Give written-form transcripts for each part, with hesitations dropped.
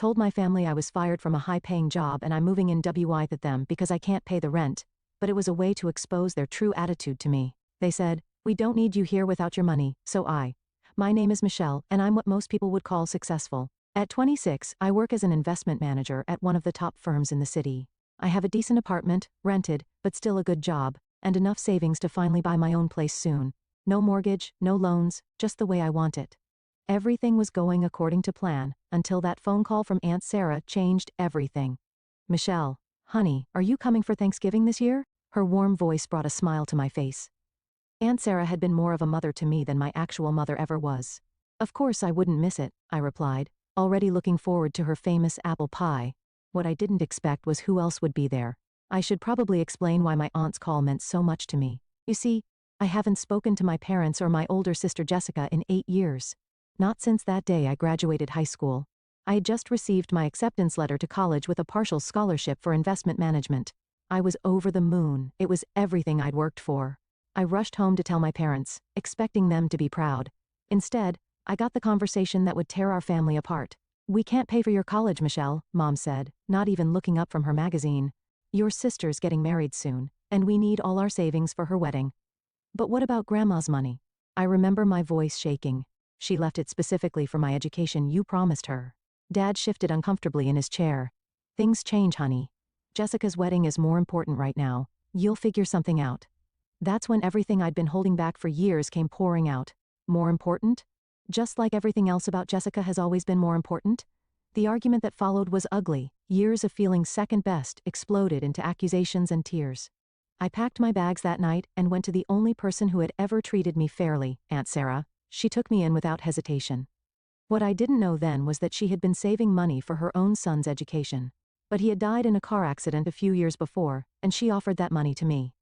told my family I was fired from a high-paying job and I'm moving in with them because I can't pay the rent, but it was a way to expose their true attitude to me. They said, "We don't need you here without your money," so my name is Michelle, and I'm what most people would call successful. At 26, I work as an investment manager at one of the top firms in the city. I have a decent apartment, rented, but still a good job, and enough savings to finally buy my own place soon. No mortgage, no loans, just the way I want it. Everything was going according to plan, until that phone call from Aunt Sarah changed everything. "Michelle, honey, are you coming for Thanksgiving this year?" Her warm voice brought a smile to my face. Aunt Sarah had been more of a mother to me than my actual mother ever was. "Of course I wouldn't miss it," I replied, already looking forward to her famous apple pie. What I didn't expect was who else would be there. I should probably explain why my aunt's call meant so much to me. You see, I haven't spoken to my parents or my older sister Jessica in 8 years. Not since that day I graduated high school. I had just received my acceptance letter to college with a partial scholarship for investment management. I was over the moon. It was everything I'd worked for. I rushed home to tell my parents, expecting them to be proud. Instead, I got the conversation that would tear our family apart. "We can't pay for your college, Michelle," Mom said, not even looking up from her magazine. "Your sister's getting married soon, and we need all our savings for her wedding." "But what about Grandma's money?" I remember my voice shaking. "She left it specifically for my education you promised her." Dad shifted uncomfortably in his chair. "Things change, honey. Jessica's wedding is more important right now. You'll figure something out." That's when everything I'd been holding back for years came pouring out. More important? Just like everything else about Jessica has always been more important? The argument that followed was ugly. Years of feeling second best exploded into accusations and tears. I packed my bags that night and went to the only person who had ever treated me fairly, Aunt Sarah. She took me in without hesitation. What I didn't know then was that she had been saving money for her own son's education. But he had died in a car accident a few years before, and she offered that money to me.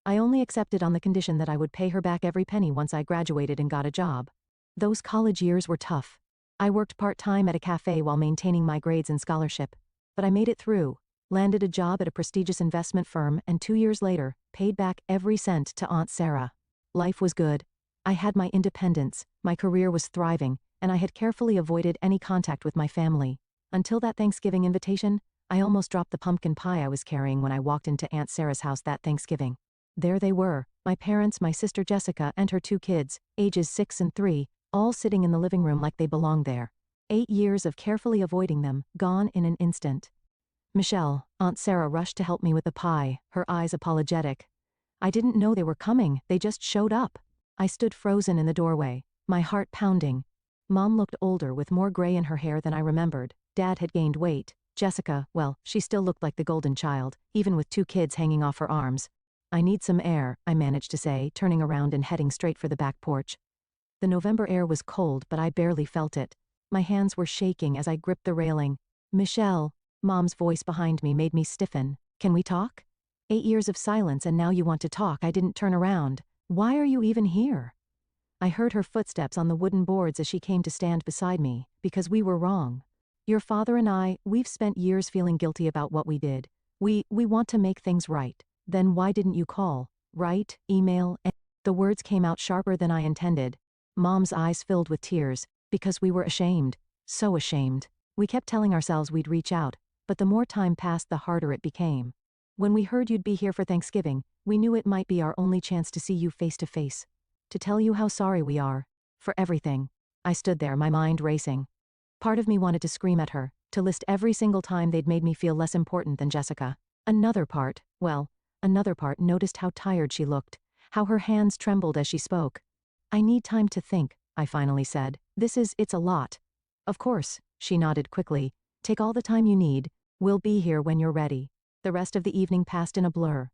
I only accepted on the condition that I would pay her back every penny once I graduated and got a job. Those college years were tough. I worked part-time at a cafe while maintaining my grades and scholarship. But I made it through, landed a job at a prestigious investment firm, and 2 years later, paid back every cent to Aunt Sarah. Life was good. I had my independence, my career was thriving, and I had carefully avoided any contact with my family. Until that Thanksgiving invitation, I almost dropped the pumpkin pie I was carrying when I walked into Aunt Sarah's house that Thanksgiving. There they were, my parents, my sister Jessica, and her 2 kids, ages 6 and 3, all sitting in the living room like they belonged there. 8 years of carefully avoiding them, gone in an instant. "Michelle," Aunt Sarah rushed to help me with the pie, her eyes apologetic. "I didn't know they were coming, they just showed up." I stood frozen in the doorway, my heart pounding. Mom looked older with more gray in her hair than I remembered. Dad had gained weight. Jessica, well, she still looked like the golden child, even with 2 kids hanging off her arms. "I need some air," I managed to say, turning around and heading straight for the back porch. The November air was cold, but I barely felt it. My hands were shaking as I gripped the railing. "Michelle," Mom's voice behind me made me stiffen. "Can we talk?" 8 years of silence and now you want to talk. I didn't turn around. "Why are you even here?" I heard her footsteps on the wooden boards as she came to stand beside me, "Because we were wrong. Your father and we've spent years feeling guilty about what we did. We want to make things right. Then why didn't you call, write, email?" And the words came out sharper than I intended. Mom's eyes filled with tears. "Because we were ashamed. So ashamed. We kept telling ourselves we'd reach out, but the more time passed the harder it became. When we heard you'd be here for Thanksgiving, we knew it might be our only chance to see you face to face. To tell you how sorry we are. For everything." I stood there, my mind racing. Part of me wanted to scream at her, to list every single time they'd made me feel less important than Jessica. Another part noticed how tired she looked, how her hands trembled as she spoke. "I need time to think," I finally said. It's a lot." "Of course," she nodded quickly. "Take all the time you need. We'll be here when you're ready." The rest of the evening passed in a blur.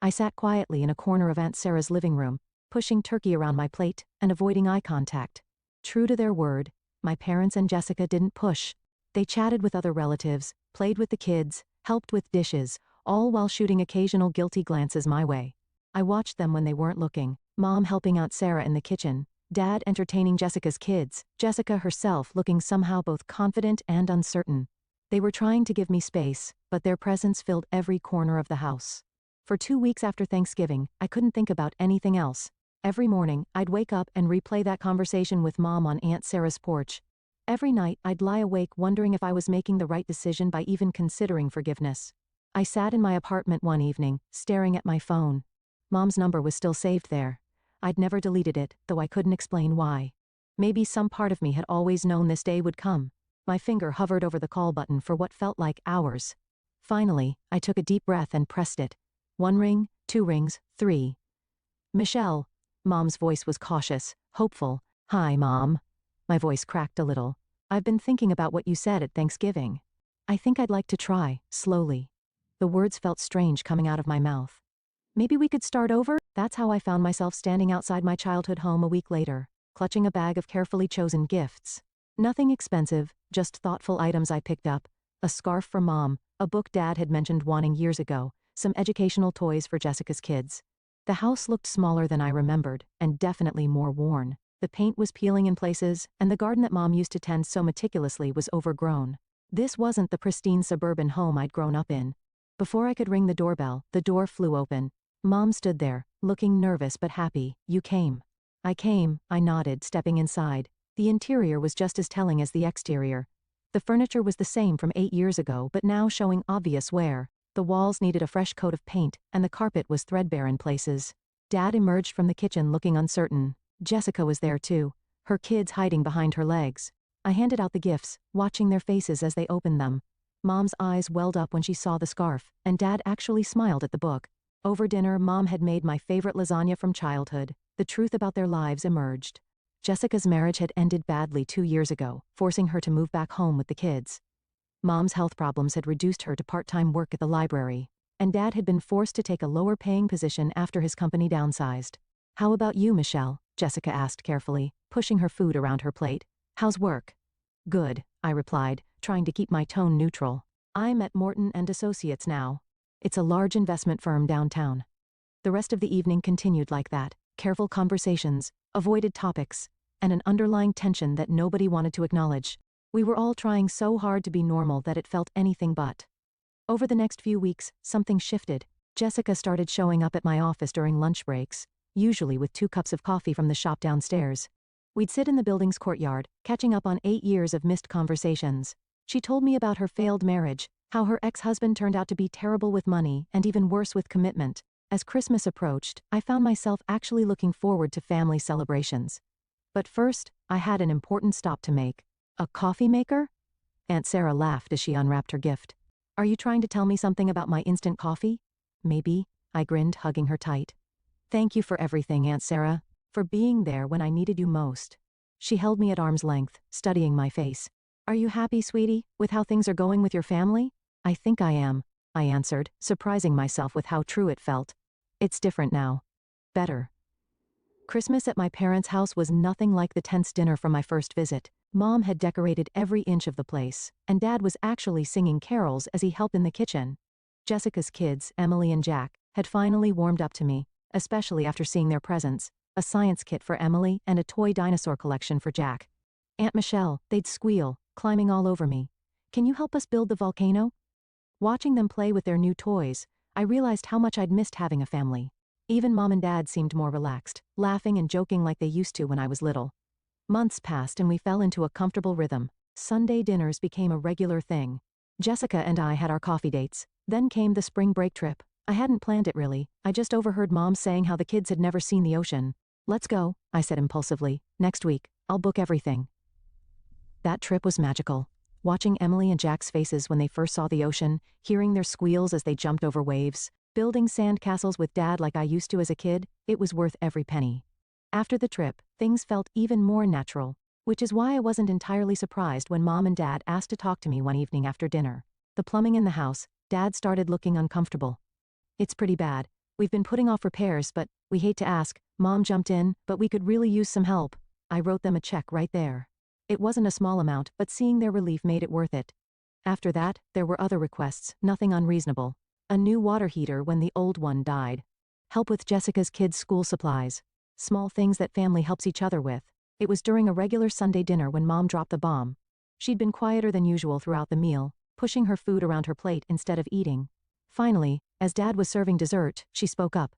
I sat quietly in a corner of Aunt Sarah's living room, pushing turkey around my plate and avoiding eye contact. True to their word, my parents and Jessica didn't push. They chatted with other relatives, played with the kids, helped with dishes, all while shooting occasional guilty glances my way. I watched them when they weren't looking, Mom helping Aunt Sarah in the kitchen, Dad entertaining Jessica's kids, Jessica herself looking somehow both confident and uncertain. They were trying to give me space, but their presence filled every corner of the house. For 2 weeks after Thanksgiving, I couldn't think about anything else. Every morning, I'd wake up and replay that conversation with Mom on Aunt Sarah's porch. Every night, I'd lie awake wondering if I was making the right decision by even considering forgiveness. I sat in my apartment one evening, staring at my phone. Mom's number was still saved there. I'd never deleted it, though I couldn't explain why. Maybe some part of me had always known this day would come. My finger hovered over the call button for what felt like hours. Finally, I took a deep breath and pressed it. 1 ring, 2 rings, 3. Michelle. Mom's voice was cautious, hopeful. Hi, Mom. My voice cracked a little. I've been thinking about what you said at Thanksgiving. I think I'd like to try, slowly. The words felt strange coming out of my mouth. Maybe we could start over? That's how I found myself standing outside my childhood home a week later, clutching a bag of carefully chosen gifts. Nothing expensive, just thoughtful items I picked up. A scarf for Mom, a book Dad had mentioned wanting years ago, some educational toys for Jessica's kids. The house looked smaller than I remembered, and definitely more worn. The paint was peeling in places, and the garden that Mom used to tend so meticulously was overgrown. This wasn't the pristine suburban home I'd grown up in. Before I could ring the doorbell, the door flew open. Mom stood there, looking nervous but happy. You came. I came, I nodded, stepping inside. The interior was just as telling as the exterior. The furniture was the same from 8 years ago but now showing obvious wear. The walls needed a fresh coat of paint, and the carpet was threadbare in places. Dad emerged from the kitchen looking uncertain. Jessica was there too, her kids hiding behind her legs. I handed out the gifts, watching their faces as they opened them. Mom's eyes welled up when she saw the scarf, and Dad actually smiled at the book. Over dinner, Mom had made my favorite lasagna from childhood. The truth about their lives emerged. Jessica's marriage had ended badly 2 years ago, forcing her to move back home with the kids. Mom's health problems had reduced her to part-time work at the library, and Dad had been forced to take a lower-paying position after his company downsized. How about you, Michelle? Jessica asked carefully, pushing her food around her plate. How's work? Good, I replied, trying to keep my tone neutral. I'm at Morton and Associates now. It's a large investment firm downtown. The rest of the evening continued like that, careful conversations, avoided topics, and an underlying tension that nobody wanted to acknowledge. We were all trying so hard to be normal that it felt anything but. Over the next few weeks, something shifted. Jessica started showing up at my office during lunch breaks, usually with 2 cups of coffee from the shop downstairs. We'd sit in the building's courtyard, catching up on 8 years of missed conversations. She told me about her failed marriage, how her ex-husband turned out to be terrible with money and even worse with commitment. As Christmas approached, I found myself actually looking forward to family celebrations. But first, I had an important stop to make. A coffee maker? Aunt Sarah laughed as she unwrapped her gift. Are you trying to tell me something about my instant coffee? Maybe, I grinned, hugging her tight. Thank you for everything, Aunt Sarah, for being there when I needed you most. She held me at arm's length, studying my face. Are you happy, sweetie, with how things are going with your family? I think I am, I answered, surprising myself with how true it felt. It's different now. Better. Christmas at my parents' house was nothing like the tense dinner from my first visit. Mom had decorated every inch of the place, and Dad was actually singing carols as he helped in the kitchen. Jessica's kids, Emily and Jack, had finally warmed up to me, especially after seeing their presents, a science kit for Emily and a toy dinosaur collection for Jack. Aunt Michelle, they'd squeal, climbing all over me. Can you help us build the volcano? Watching them play with their new toys, I realized how much I'd missed having a family. Even Mom and Dad seemed more relaxed, laughing and joking like they used to when I was little. Months passed and we fell into a comfortable rhythm. Sunday dinners became a regular thing. Jessica and I had our coffee dates. Then came the spring break trip. I hadn't planned it really, I just overheard Mom saying how the kids had never seen the ocean. Let's go, I said impulsively. Next week, I'll book everything. That trip was magical. Watching Emily and Jack's faces when they first saw the ocean, hearing their squeals as they jumped over waves, building sand castles with Dad like I used to as a kid, it was worth every penny. After the trip, things felt even more natural, which is why I wasn't entirely surprised when Mom and Dad asked to talk to me one evening after dinner. The plumbing in the house, Dad started looking uncomfortable. It's pretty bad. We've been putting off repairs, but we hate to ask. Mom jumped in, but we could really use some help. I wrote them a check right there. It wasn't a small amount, but seeing their relief made it worth it. After that, there were other requests, nothing unreasonable. A new water heater when the old one died. Help with Jessica's kids' school supplies. Small things that family helps each other with. It was during a regular Sunday dinner when Mom dropped the bomb. She'd been quieter than usual throughout the meal, pushing her food around her plate instead of eating. Finally, as Dad was serving dessert, she spoke up.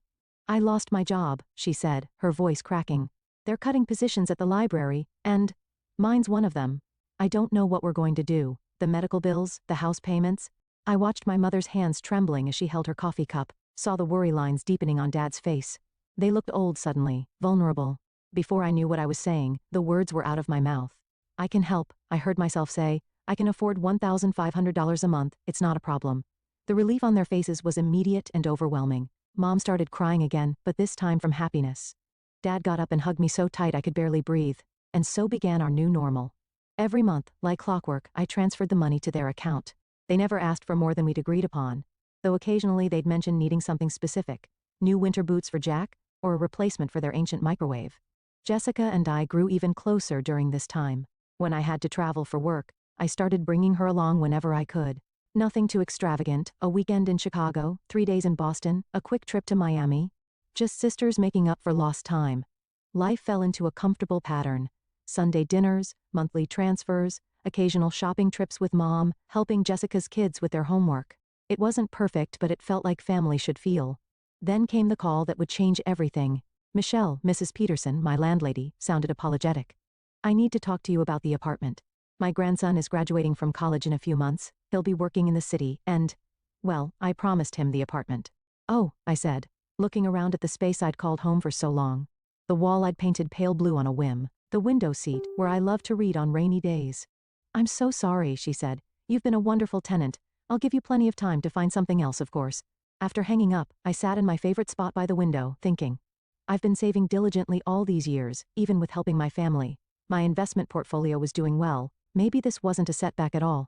I lost my job, she said, her voice cracking. They're cutting positions at the library, and mine's one of them. I don't know what we're going to do. The medical bills, the house payments. I watched my mother's hands trembling as she held her coffee cup, saw the worry lines deepening on Dad's face. They looked old suddenly, vulnerable. Before I knew what I was saying, the words were out of my mouth. I can help, I heard myself say. I can afford $1,500 a month, it's not a problem. The relief on their faces was immediate and overwhelming. Mom started crying again, but this time from happiness. Dad got up and hugged me so tight I could barely breathe. And so began our new normal. Every month, like clockwork, I transferred the money to their account. They never asked for more than we'd agreed upon, though occasionally they'd mention needing something specific. New winter boots for Jack, or a replacement for their ancient microwave. Jessica and I grew even closer during this time. When I had to travel for work, I started bringing her along whenever I could. Nothing too extravagant, a weekend in Chicago, 3 days in Boston, a quick trip to Miami. Just sisters making up for lost time. Life fell into a comfortable pattern. Sunday dinners, monthly transfers, occasional shopping trips with Mom, helping Jessica's kids with their homework. It wasn't perfect, but it felt like family should feel. Then came the call that would change everything. Michelle, Mrs. Peterson, my landlady, sounded apologetic. I need to talk to you about the apartment. My grandson is graduating from college in a few months. He'll be working in the city, and, well, I promised him the apartment. Oh, I said, looking around at the space I'd called home for so long. The wall I'd painted pale blue on a whim. The window seat, where I love to read on rainy days. I'm so sorry, she said. You've been a wonderful tenant. I'll give you plenty of time to find something else, of course. After hanging up, I sat in my favorite spot by the window, thinking. I've been saving diligently all these years, even with helping my family. My investment portfolio was doing well. Maybe this wasn't a setback at all.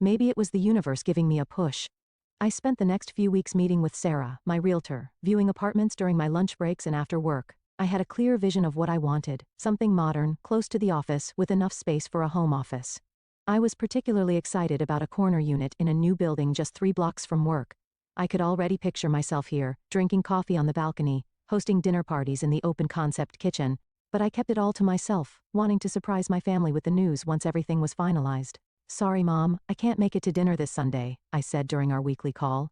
Maybe it was the universe giving me a push. I spent the next few weeks meeting with Sarah, my realtor, viewing apartments during my lunch breaks and after work. I had a clear vision of what I wanted, something modern, close to the office, with enough space for a home office. I was particularly excited about a corner unit in a new building just 3 blocks from work. I could already picture myself here, drinking coffee on the balcony, hosting dinner parties in the open-concept kitchen, but I kept it all to myself, wanting to surprise my family with the news once everything was finalized. Sorry, Mom, I can't make it to dinner this Sunday, I said during our weekly call.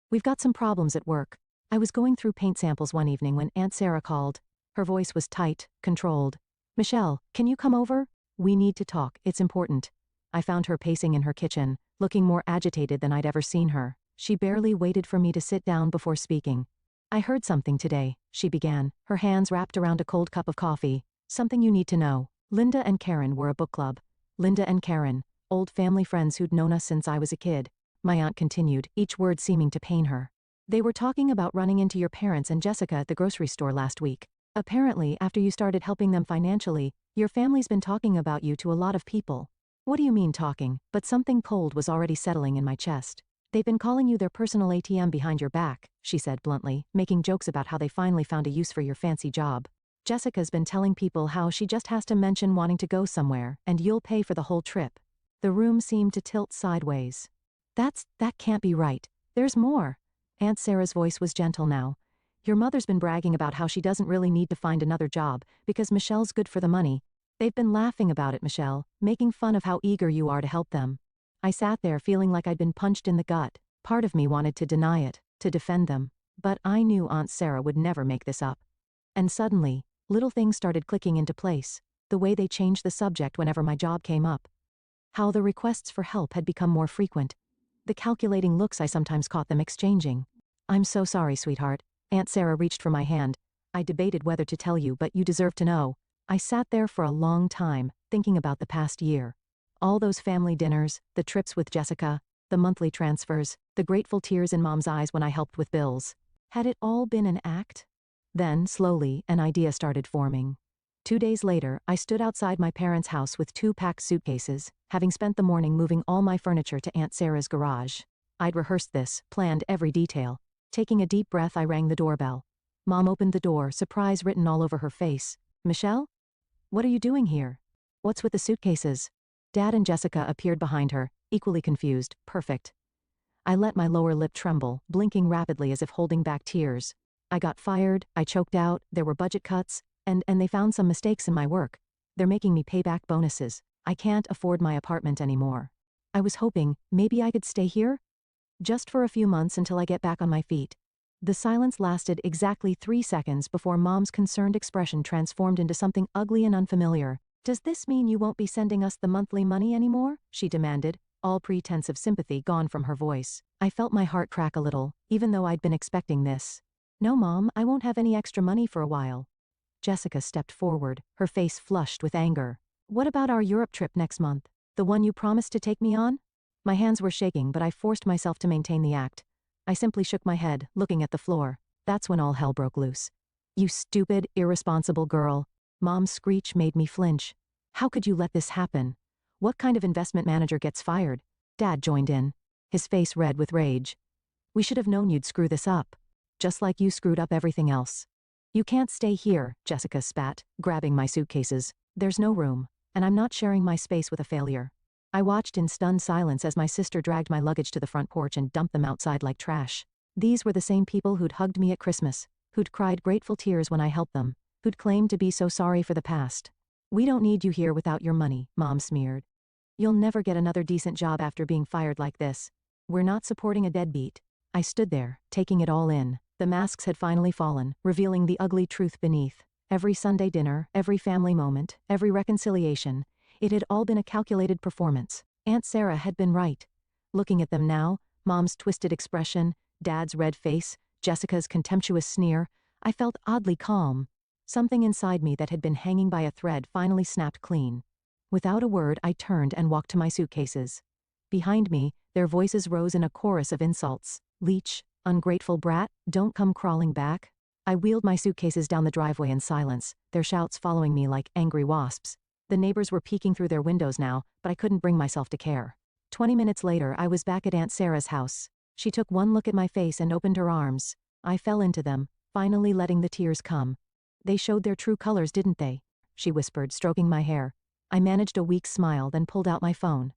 We've got some problems at work. I was going through paint samples one evening when Aunt Sarah called. Her voice was tight, controlled. Michelle, can you come over? We need to talk, it's important. I found her pacing in her kitchen, looking more agitated than I'd ever seen her. She barely waited for me to sit down before speaking. I heard something today, she began, her hands wrapped around a cold cup of coffee. Something you need to know. Linda and Karen were a book club. Linda and Karen, old family friends who'd known us since I was a kid. My aunt continued, each word seeming to pain her. They were talking about running into your parents and Jessica at the grocery store last week. Apparently, after you started helping them financially, your family's been talking about you to a lot of people. What do you mean talking? But something cold was already settling in my chest. They've been calling you their personal ATM behind your back, she said bluntly, making jokes about how they finally found a use for your fancy job. Jessica's been telling people how she just has to mention wanting to go somewhere, and you'll pay for the whole trip. The room seemed to tilt sideways. That can't be right. There's more. Aunt Sarah's voice was gentle now. Your mother's been bragging about how she doesn't really need to find another job, because Michelle's good for the money. They've been laughing about it, Michelle, making fun of how eager you are to help them. I sat there feeling like I'd been punched in the gut. Part of me wanted to deny it, to defend them. But I knew Aunt Sarah would never make this up. And suddenly, little things started clicking into place. The way they changed the subject whenever my job came up. How the requests for help had become more frequent. The calculating looks I sometimes caught them exchanging. I'm so sorry, sweetheart. Aunt Sarah reached for my hand. I debated whether to tell you, but you deserve to know. I sat there for a long time, thinking about the past year. All those family dinners, the trips with Jessica, the monthly transfers, the grateful tears in Mom's eyes when I helped with bills. Had it all been an act? Then, slowly, an idea started forming. 2 days later, I stood outside my parents' house with 2 packed suitcases, having spent the morning moving all my furniture to Aunt Sarah's garage. I'd rehearsed this, planned every detail. Taking a deep breath, I rang the doorbell. Mom opened the door, surprise written all over her face. Michelle? What are you doing here? What's with the suitcases? Dad and Jessica appeared behind her, equally confused. Perfect. I let my lower lip tremble, blinking rapidly as if holding back tears. I got fired, I choked out, there were budget cuts, and they found some mistakes in my work. They're making me pay back bonuses. I can't afford my apartment anymore. I was hoping, maybe I could stay here? Just for a few months until I get back on my feet. The silence lasted exactly 3 seconds before Mom's concerned expression transformed into something ugly and unfamiliar. Does this mean you won't be sending us the monthly money anymore? She demanded, all pretense of sympathy gone from her voice. I felt my heart crack a little, even though I'd been expecting this. No, Mom, I won't have any extra money for a while. Jessica stepped forward, her face flushed with anger. What about our Europe trip next month? The one you promised to take me on? My hands were shaking, but I forced myself to maintain the act. I simply shook my head, looking at the floor. That's when all hell broke loose. You stupid, irresponsible girl. Mom's screech made me flinch. How could you let this happen? What kind of investment manager gets fired? Dad joined in, his face red with rage. We should have known you'd screw this up. Just like you screwed up everything else. You can't stay here, Jessica spat, grabbing my suitcases. There's no room, and I'm not sharing my space with a failure. I watched in stunned silence as my sister dragged my luggage to the front porch and dumped them outside like trash. These were the same people who'd hugged me at Christmas, who'd cried grateful tears when I helped them, who'd claimed to be so sorry for the past. We don't need you here without your money, Mom smeared. You'll never get another decent job after being fired like this. We're not supporting a deadbeat. I stood there, taking it all in. The masks had finally fallen, revealing the ugly truth beneath. Every Sunday dinner, every family moment, every reconciliation, it had all been a calculated performance. Aunt Sarah had been right. Looking at them now, Mom's twisted expression, Dad's red face, Jessica's contemptuous sneer, I felt oddly calm. Something inside me that had been hanging by a thread finally snapped clean. Without a word, I turned and walked to my suitcases. Behind me, their voices rose in a chorus of insults. Leech, ungrateful brat, don't come crawling back. I wheeled my suitcases down the driveway in silence, their shouts following me like angry wasps. The neighbors were peeking through their windows now, but I couldn't bring myself to care. 20 minutes later, I was back at Aunt Sarah's house. She took one look at my face and opened her arms. I fell into them, finally letting the tears come. They showed their true colors, didn't they? She whispered, stroking my hair. I managed a weak smile, then pulled out my phone.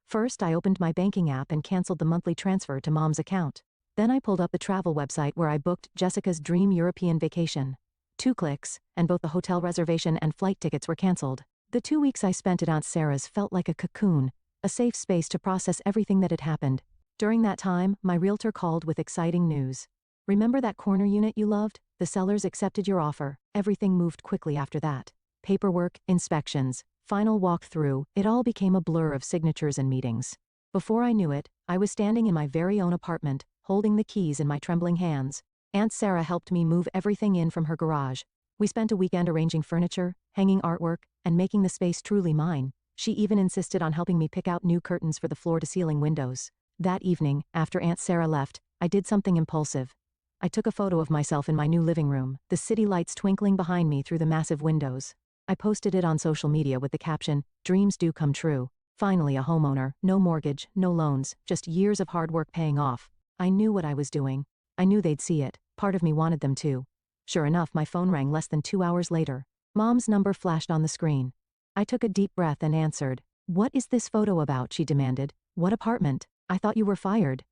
First, I opened my banking app and canceled the monthly transfer to Mom's account. Then I pulled up the travel website where I booked Jessica's dream European vacation. 2 clicks, and both the hotel reservation and flight tickets were canceled. The 2 weeks I spent at Aunt Sarah's felt like a cocoon, a safe space to process everything that had happened. During that time, my realtor called with exciting news. Remember that corner unit you loved? The sellers accepted your offer. Everything moved quickly after that. Paperwork, inspections, final walkthrough, it all became a blur of signatures and meetings. Before I knew it, I was standing in my very own apartment, holding the keys in my trembling hands. Aunt Sarah helped me move everything in from her garage. We spent a weekend arranging furniture, hanging artwork, and making the space truly mine. She even insisted on helping me pick out new curtains for the floor-to-ceiling windows. That evening, after Aunt Sarah left, I did something impulsive. I took a photo of myself in my new living room, the city lights twinkling behind me through the massive windows. I posted it on social media with the caption, "Dreams do come true." Finally a homeowner, no mortgage, no loans, just years of hard work paying off. I knew what I was doing. I knew they'd see it. Part of me wanted them to. Sure enough, my phone rang less than 2 hours later. Mom's number flashed on the screen. I took a deep breath and answered. "What is this photo about?" she demanded. "What apartment? I thought you were fired."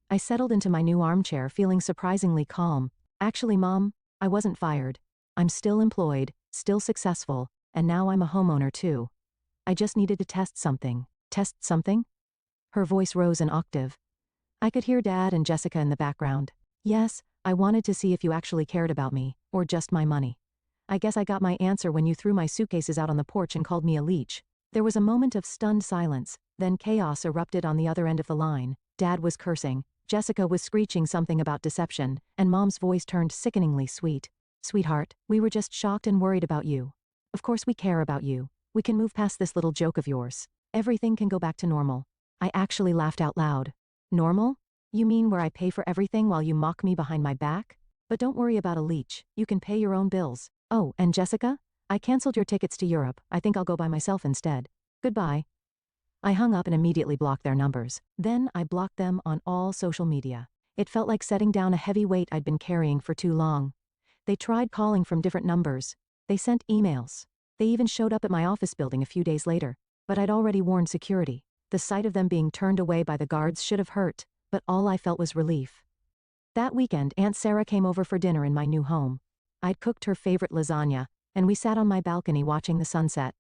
I settled into my new armchair, feeling surprisingly calm. Actually, Mom, I wasn't fired. I'm still employed, still successful, and now I'm a homeowner too. I just needed to test something. Test something? Her voice rose an octave. I could hear Dad and Jessica in the background. Yes, I wanted to see if you actually cared about me, or just my money. I guess I got my answer when you threw my suitcases out on the porch and called me a leech. There was a moment of stunned silence, then chaos erupted on the other end of the line. Dad was cursing, Jessica was screeching something about deception, and Mom's voice turned sickeningly sweet. "Sweetheart, we were just shocked and worried about you. Of course we care about you. We can move past this little joke of yours. Everything can go back to normal." I actually laughed out loud. Normal? You mean where I pay for everything while you mock me behind my back? But don't worry about a leech, you can pay your own bills. Oh, and Jessica? I canceled your tickets to Europe, I think I'll go by myself instead. Goodbye. I hung up and immediately blocked their numbers. Then I blocked them on all social media. It felt like setting down a heavy weight I'd been carrying for too long. They tried calling from different numbers. They sent emails. They even showed up at my office building a few days later. But I'd already warned security. The sight of them being turned away by the guards should have hurt, but all I felt was relief. That weekend, Aunt Sarah came over for dinner in my new home. I'd cooked her favorite lasagna, and we sat on my balcony watching the sunset.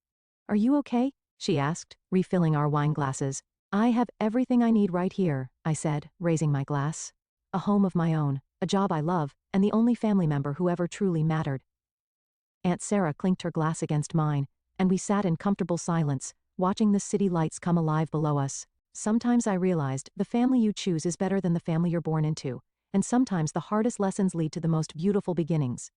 "Are you okay?" she asked, refilling our wine glasses. "I have everything I need right here," I said, raising my glass. A home of my own, a job I love, and the only family member who ever truly mattered. Aunt Sarah clinked her glass against mine, and we sat in comfortable silence, watching the city lights come alive below us. Sometimes I realized the family you choose is better than the family you're born into, and sometimes the hardest lessons lead to the most beautiful beginnings.